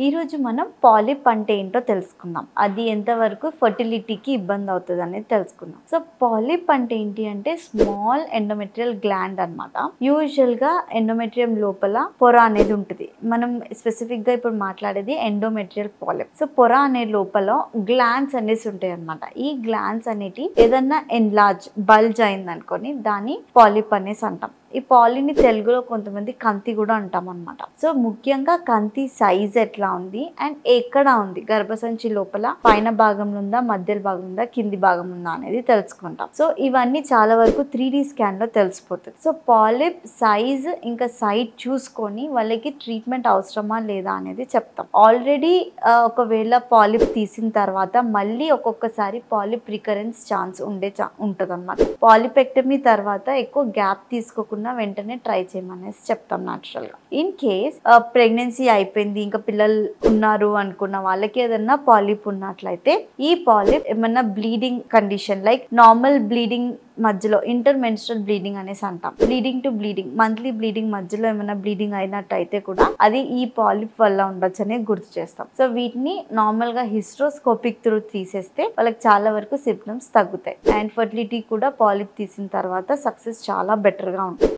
ఈరోజు మనం పాలిప్ అంటే ఏంటో తెలుసుకుందాం. అది ఎంతవరకు ఫర్టిలిటీకి ఇబ్బంది అవుతుంది అనేది తెలుసుకుందాం. సో పాలిప్ అంటే ఏంటి అంటే స్మాల్ ఎండోమెట్రియల్ గ్లాండ్ అనమాట. యూజువల్గా ఎండోమెట్రియం లోపల పొర అనేది ఉంటుంది. మనం స్పెసిఫిక్గా ఇప్పుడు మాట్లాడేది ఎండోమెట్రియల్ పాలిప్. సో పొర అనే లోపల గ్లాండ్స్ అనేసి ఉంటాయి అనమాట. ఈ గ్లాండ్స్ అనేటి ఏదన్నా ఎన్లార్జ్ బల్జ్ అయింది అనుకోని దాన్ని పాలిప్ అనేసి అంటాం. ఈ పాలిని తెలుగులో కొంతమంది కంతి కూడా అంటాం అనమాట. సో ముఖ్యంగా కంతి సైజ్ ఎట్లా ఉంది అండ్ ఎక్కడ ఉంది, గర్భసంచి లోపల పైన భాగంలో ఉందా, మధ్య భాగం ఉందా, కింది భాగం ఉందా అనేది తెలుసుకుంటాం. సో ఇవన్నీ చాలా వరకు 3D స్కాన్ లో తెలిసిపోతుంది. సో పాలిప్ సైజ్ ఇంకా సైట్ చూసుకొని వాళ్ళకి ట్రీట్మెంట్ అవసరమా లేదా అనేది చెప్తాం. ఆల్రెడీ ఒకవేళ పాలిప్ తీసిన తర్వాత మళ్ళీ ఒక్కొక్కసారి పాలిప్ రికరెన్స్ ఛాన్స్ ఉంటుంది అనమాట. పాలిపెక్టమీ తర్వాత ఎక్కువ గ్యాప్ తీసుకోకుండా వెంటనే ట్రై చేయమనేసి చెప్తాం న్యాచురల్ గా. ఇన్ కేస్ ప్రెగ్నెన్సీ అయిపోయింది, ఇంకా పిల్లలు ఉన్నారు అనుకున్న వాళ్ళకి ఏదన్నా పాలిప్ ఉన్నట్లయితే ఈ పాలిప్ ఏమన్నా bleeding condition like normal bleeding మధ్యలో ఇంటర్మెన్స్ట్రల్ బ్లీడింగ్ అనేసి అంటాం. Bleeding to bleeding, monthly bleeding మధ్యలో ఏమైనా బ్లీడింగ్ అయినట్టయితే కూడా అది ఈ పాలిప్ వల్ల ఉండొచ్చు అనేది గుర్తు చేస్తాం. సో వీటిని నార్మల్ గా హిస్ట్రోస్కోపిక్ త్రూ తీసేస్తే వాళ్ళకి చాలా వరకు సిమ్టమ్స్ తగ్గుతాయి. అండ్ ఫర్టిలిటీ కూడా పాలిప్ తీసిన తర్వాత సక్సెస్ చాలా బెటర్ గా ఉంటుంది.